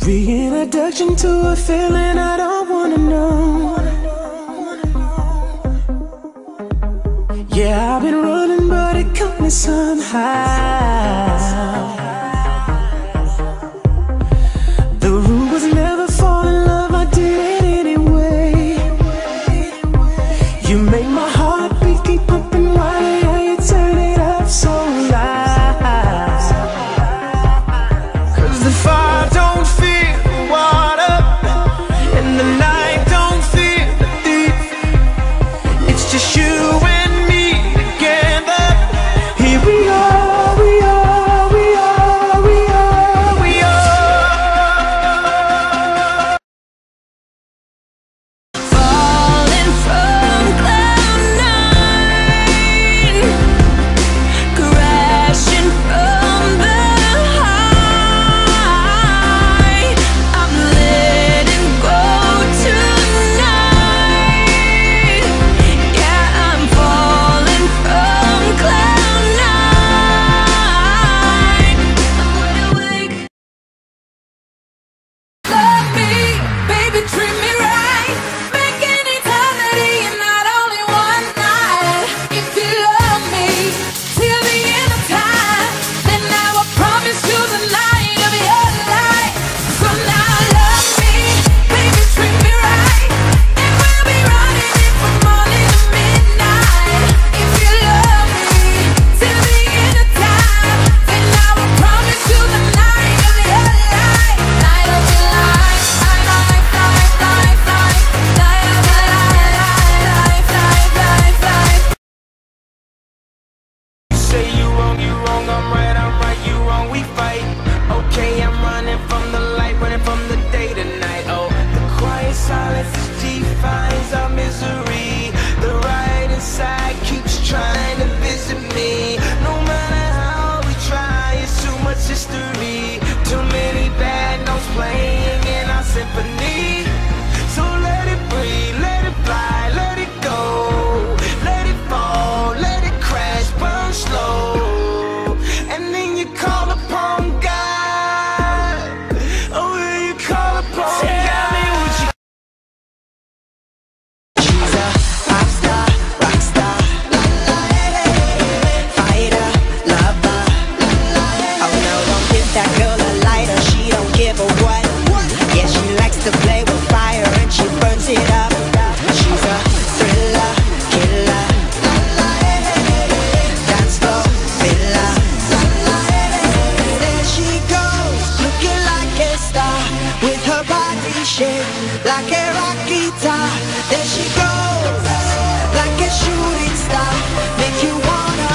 Reintroduction to a feeling I don't wanna know. Yeah, I've been running, but it caught me somehow. The rule was never fall in love, I did it anyway. You make my heartbeat keep pumping wild, yeah, you turn it up so loud. 'Cause the fire don't feel the water, and the night don't feel the thief. It's just you and me together. Here we are, we are, we are, we are, we are. Falling from cloud nine, crashing from the high. I'm letting go tonight. Yeah, I'm falling from cloud nine. I'm wide awake. Love me, baby, treat me right. Make an eternity and not only one night. If you love me till the end of time, then I will promise you the night of your life. So now love me, baby, treat me right, and we'll be running it from morning to midnight. If you love me till the end of time, then I will promise you the night of your life. Night of your life, life, life, life, life, life, night of your life, life, life, life, life. You say you wrong, I'm right, you wrong, we fight. Okay, I'm running from the light, running from the day to night. Oh, the quiet silence defines our misery. The right inside keeps trying to visit me. No matter how we try, it's too much history. Too many bad notes playing in our symphony. So let it breathe, let it fly, let it go. Let it fall, let it crash, burn slow. And then you call upon God. Oh, yeah, you call upon God. Tell me what you. She's a pop star, rock star, fighter, lover. Oh no, don't give that girl a lighter. She don't give a what. Yeah, she likes to play with fire and she burns it up. She's a thriller, killer, dance floor filler. There she goes, looking like a star, with her body shaped like a rock guitar. There she goes, like a shooting star, make you wanna